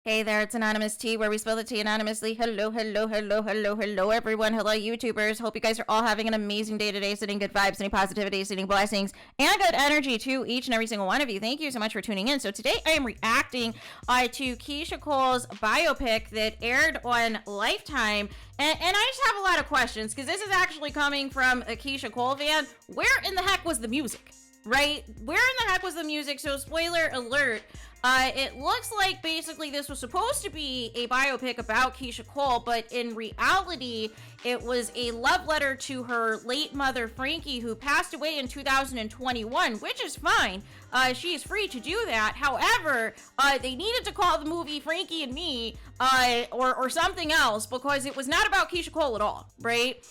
Hey there, it's Anonymous T, where we spell the T anonymously. Hello, hello, hello, hello, hello, everyone. Hello, YouTubers. Hope you guys are all having an amazing day today, sending good vibes, sending positivity, sending blessings, and good energy to each and every single one of you. Thank you so much for tuning in. So today I am reacting to Keyshia Cole's biopic that aired on Lifetime. And I just have a lot of questions, because this is actually coming from a Keyshia Cole fan. Where in the heck was the music? Right? Where in the heck was the music? So spoiler alert. It looks like basically this was supposed to be a biopic about Keyshia Cole, but in reality, it was a love letter to her late mother, Frankie, who passed away in 2021, which is fine. She is free to do that. However, they needed to call the movie Frankie and Me, or something else, because it was not about Keyshia Cole at all, right?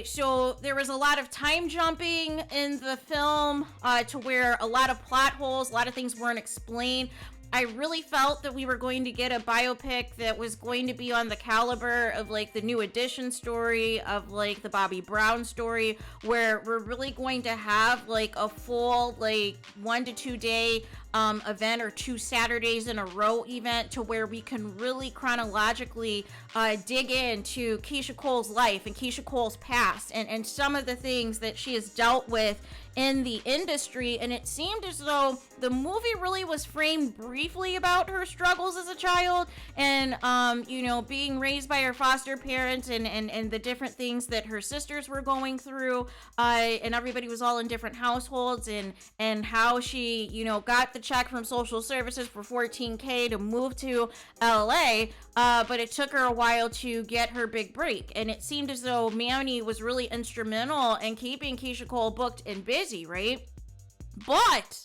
So there was a lot of time jumping in the film, to where a lot of plot holes, a lot of things weren't explained. I really felt that we were going to get a biopic that was going to be on the caliber of like the New Edition story, of like the Bobby Brown story, where we're really going to have like a full like 1 to 2 day event, or 2 Saturdays in a row event, to where we can really chronologically dig into Keyshia Cole's life and Keyshia Cole's past, and some of the things that she has dealt with in the industry. And it seemed as though the movie really was framed briefly about her struggles as a child, and being raised by her foster parents, and the different things that her sisters were going through, and everybody was all in different households, and how she got the check from social services for $14K to move to LA, but it took her a while to get her big break. And it seemed as though Manny was really instrumental in keeping Keyshia Cole booked and busy, right? But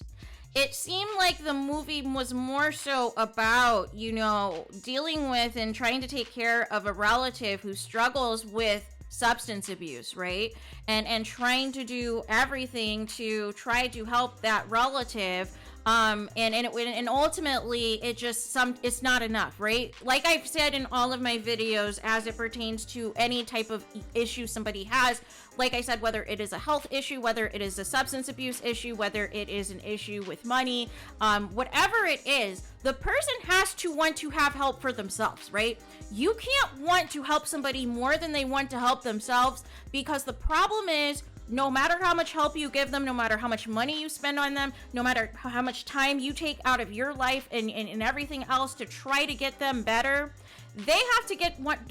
it seemed like the movie was more so about, dealing with and trying to take care of a relative who struggles with substance abuse, right? And trying to do everything to try to help that relative. And ultimately it's not enough, right? Like I've said in all of my videos, as it pertains to any type of issue somebody has, like I said, whether it is a health issue, whether it is a substance abuse issue, whether it is an issue with money, whatever it is, the person has to want to have help for themselves, right? You can't want to help somebody more than they want to help themselves, because the problem is, no matter how much help you give them, no matter how much money you spend on them, no matter how much time you take out of your life and everything else to try to get them better, they have to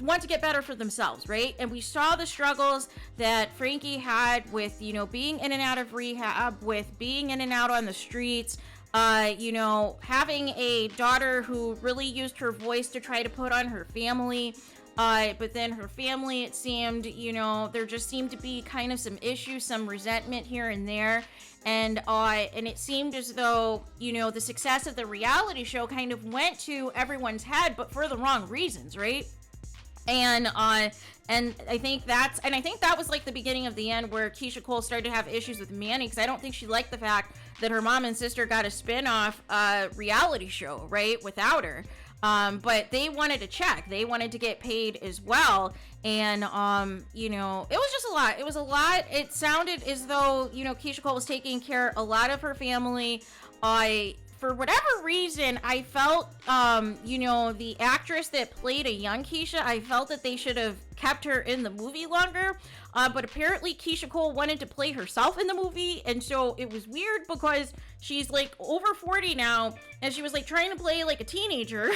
want to get better for themselves, right? And we saw the struggles that Frankie had with, being in and out of rehab, with being in and out on the streets, having a daughter who really used her voice to try to put on her family. But then her family, it seemed, there just seemed to be kind of some issues, some resentment here and there. And it seemed as though, the success of the reality show kind of went to everyone's head, but for the wrong reasons, right? And I think that was like the beginning of the end, where Keyshia Cole started to have issues with Manny, because I don't think she liked the fact that her mom and sister got a spin-off reality show, right, without her. But they wanted a check. They wanted to get paid as well. And, it was just a lot. It was a lot. It sounded as though, Keyshia Cole was taking care a lot of her family. For whatever reason, I felt, the actress that played a young Keyshia, I felt that they should have kept her in the movie longer. But apparently Keyshia Cole wanted to play herself in the movie, and so it was weird, because she's like over 40 now, and she was like trying to play like a teenager,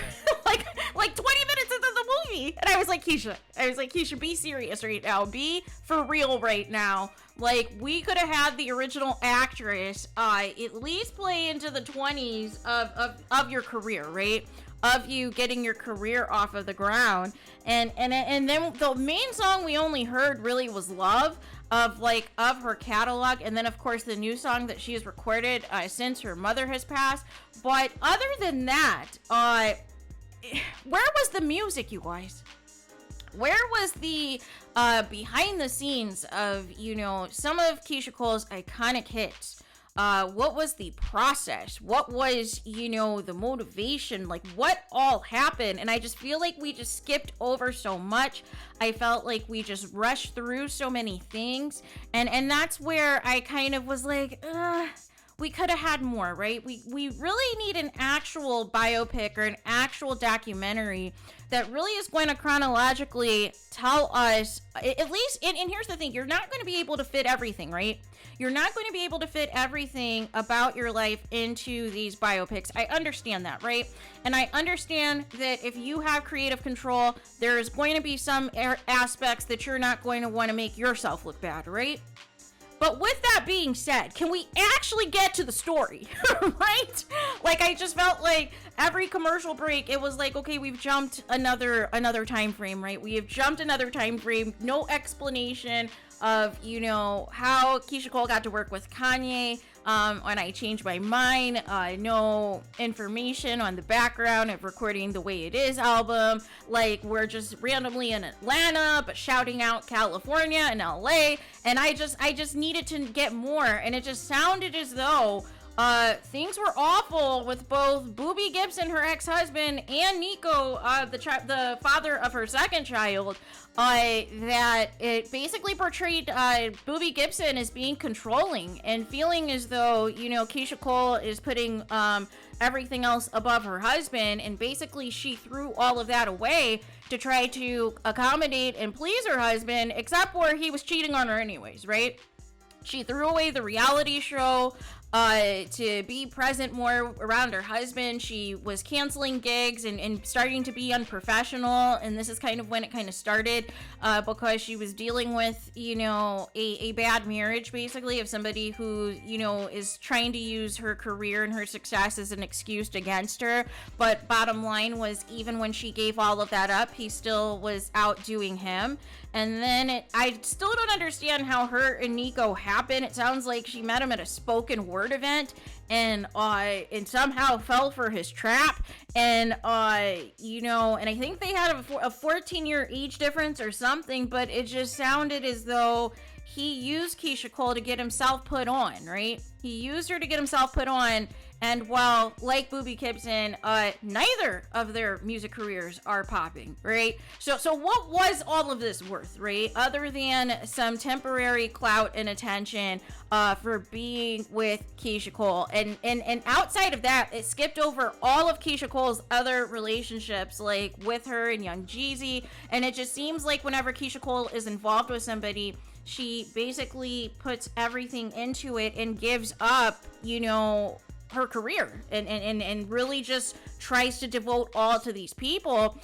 like 20 minutes into the movie. And I was like, Keyshia, be serious right now. Be for real right now. Like, we could have had the original actress at least play into the 20s of your career, right? Of you getting your career off of the ground. And then the main song we only heard really was Love, of her catalog, and then of course the new song that she has recorded since her mother has passed. But other than that, where was the music, you guys? Where was the behind the scenes of, some of Keyshia Cole's iconic hits? What was the process? What was, the motivation? Like, what all happened? And I just feel like we just skipped over so much. I felt like we just rushed through so many things. And that's where I kind of was like, we could have had more, right? We really need an actual biopic or an actual documentary that really is going to chronologically tell us, at least, and here's the thing, you're not going to be able to fit everything, right? You're not going to be able to fit everything about your life into these biopics. I understand that, right? And I understand that if you have creative control, there's going to be some aspects that you're not going to want to make yourself look bad, right? But with that being said, can we actually get to the story, right? Like, I just felt like every commercial break, it was like, okay, we've jumped another time frame, right? We have jumped another time frame, no explanation of, you know, how Keyshia Cole got to work with Kanye when I Changed My Mind, no information on the background of recording The Way It Is album. Like, we're just randomly in Atlanta, but shouting out California and LA, and I just needed to get more, and it just sounded as though things were awful with both Booby Gibson, her ex-husband, and Nico, the father of her second child. That it basically portrayed Booby Gibson as being controlling and feeling as though, you know, Keyshia Cole is putting everything else above her husband, and basically she threw all of that away to try to accommodate and please her husband, except where he was cheating on her anyways, right? She threw away the reality show to be present more around her husband. She was canceling gigs and starting to be unprofessional, and this is kind of when it kind of started, because she was dealing with, you know, a bad marriage, basically, of somebody who, you know, is trying to use her career and her success as an excuse against her. But bottom line was, even when she gave all of that up, he still was outdoing him. And then I still don't understand how her and Nico happened. It sounds like she met him at a spoken word event and somehow fell for his trap. And, you know, and I think they had a 14-year age difference or something, but it just sounded as though he used Keyshia Cole to get himself put on, right? He used her to get himself put on. And while, like Booby Gibson, neither of their music careers are popping, right? So what was all of this worth, right? Other than some temporary clout and attention for being with Keyshia Cole. And outside of that, it skipped over all of Keyshia Cole's other relationships, like with her and Young Jeezy. And it just seems like whenever Keyshia Cole is involved with somebody, she basically puts everything into it and gives up, you know, her career and really just tries to devote all to these people,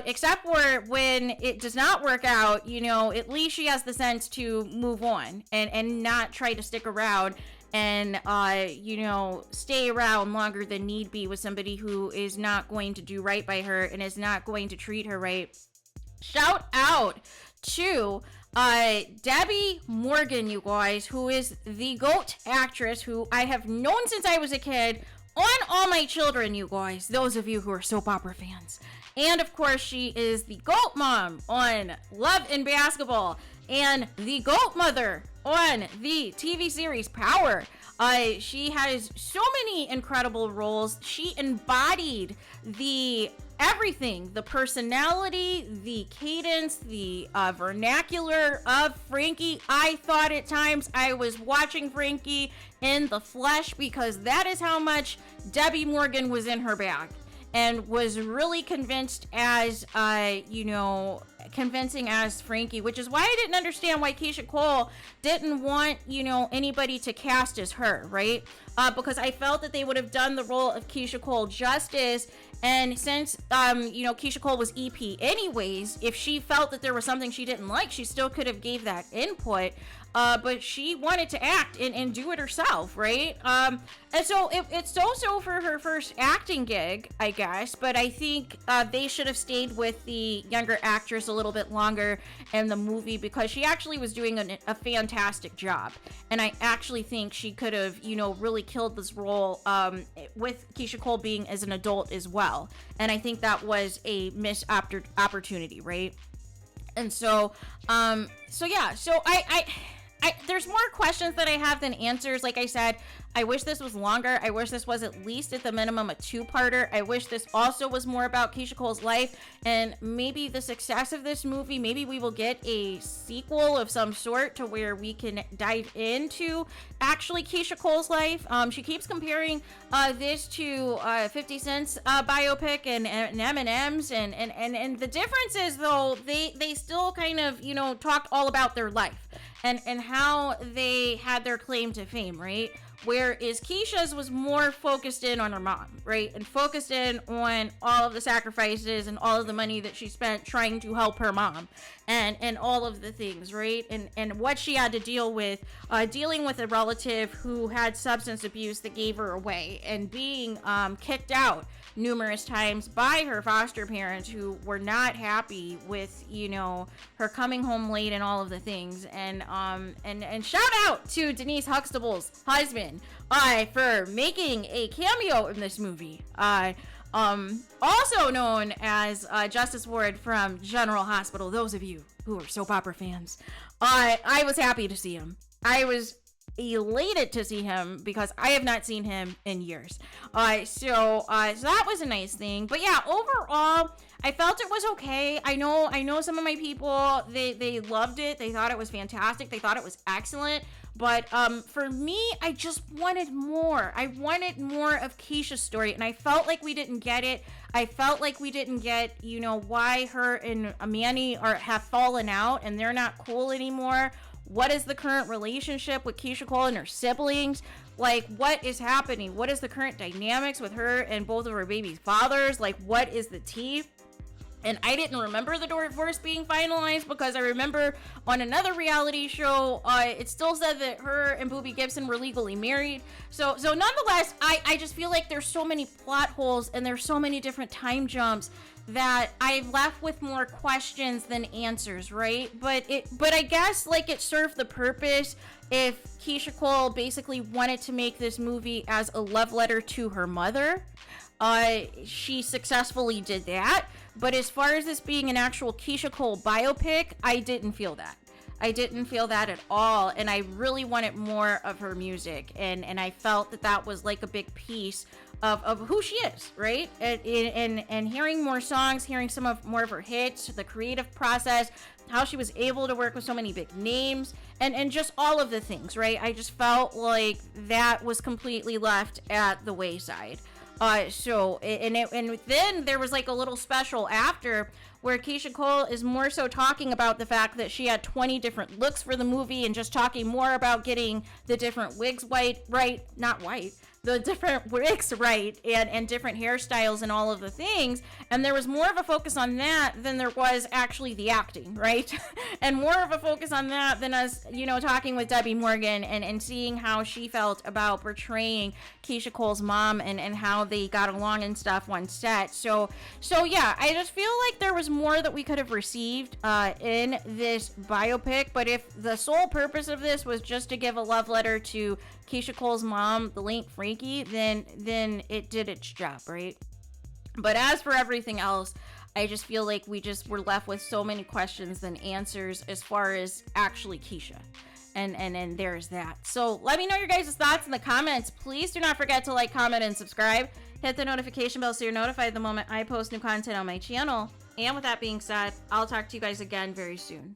except for when it does not work out, you know, at least she has the sense to move on and not try to stick around and you know, stay around longer than need be with somebody who is not going to do right by her and is not going to treat her right. Shout out to Debbie Morgan, you guys, who is the GOAT actress who I have known since I was a kid, on All My Children, you guys, those of you who are soap opera fans. And of course, she is the GOAT mom on Love and Basketball, and the GOAT mother on the TV series Power. She has so many incredible roles. She embodied everything, the personality, the cadence, the vernacular of Frankie. I thought at times I was watching Frankie in the flesh, because that is how much Debbie Morgan was in her bag and was really convincing as Frankie, which is why I didn't understand why Keyshia Cole didn't want, you know, anybody to cast as her, right? Because I felt that they would have done the role of Keyshia Cole justice. And since, you know, Keyshia Cole was EP anyways, if she felt that there was something she didn't like, she still could have gave that input. But she wanted to act and do it herself, right? And so it's also for her first acting gig, I guess. But I think they should have stayed with the younger actress a little bit longer in the movie, because she actually was doing a fantastic job. And I actually think she could have, you know, really killed this role with Keyshia Cole being as an adult as well. And I think that was a missed opportunity, right? And so, yeah, so I there's more questions that I have than answers. Like I said, I wish this was longer. I wish this was at least at the minimum a 2-parter. I wish this also was more about Keyshia Cole's life and maybe the success of this movie. Maybe we will get a sequel of some sort to where we can dive into actually Keyshia Cole's life. She keeps comparing this to 50 Cent's biopic and Eminem's, and the difference is, though, they still kind of, you know, talked all about their life and how they had their claim to fame, right? Whereas Keyshia's was more focused in on her mom, right? And focused in on all of the sacrifices and all of the money that she spent trying to help her mom and all of the things, right? And what she had to deal with, dealing with a relative who had substance abuse that gave her away and being kicked out numerous times by her foster parents who were not happy with, you know, her coming home late and all of the things. And shout out to Denise Huxtable's husband for making a cameo in this movie. Also known as Justice Ward from General Hospital. Those of you who are soap opera fans, I was happy to see him. I was elated to see him because I have not seen him in years. So that was a nice thing. But yeah, overall, I felt it was okay. I know some of my people, they loved it. They thought it was fantastic. They thought it was excellent. But for me, I just wanted more. I wanted more of Keyshia's story, and I felt like we didn't get it. I felt like we didn't get, you know, why her and Manny have fallen out and they're not cool anymore. What is the current relationship with Keyshia Cole and her siblings? Like, what is happening? What is the current dynamics with her and both of her baby's fathers? Like, what is the tea? And I didn't remember the divorce being finalized because I remember on another reality show, it still said that her and Boobie Gibson were legally married. So nonetheless, I just feel like there's so many plot holes and there's so many different time jumps that I'm left with more questions than answers, right? But I guess like it served the purpose if Keyshia Cole basically wanted to make this movie as a love letter to her mother. She successfully did that. But as far as this being an actual Keyshia Cole biopic, I didn't feel that. I didn't feel that at all. And I really wanted more of her music. And I felt that was like a big piece of who she is, right? And hearing more songs, hearing more of her hits, the creative process, how she was able to work with so many big names, and just all of the things, right? I just felt like that was completely left at the wayside. And then there was like a little special after where Keyshia Cole is more so talking about the fact that she had 20 different looks for the movie and just talking more about getting the different wigs the different wigs right and different hairstyles and all of the things. And there was more of a focus on that than there was actually the acting, right? And more of a focus on that than us, you know, talking with Debbie Morgan and seeing how she felt about portraying Keyshia Cole's mom and how they got along and stuff on set. So yeah, I just feel like there was more that we could have received in this biopic. But if the sole purpose of this was just to give a love letter to Keyshia Cole's mom, the late Frankie, then it did its job, right? But as for everything else, I just feel like we just were left with so many questions than answers as far as actually Keyshia. And there's that. So let me know your guys' thoughts in the comments. Please do not forget to like, comment, and subscribe. Hit the notification bell so you're notified the moment I post new content on my channel. And with that being said, I'll talk to you guys again very soon.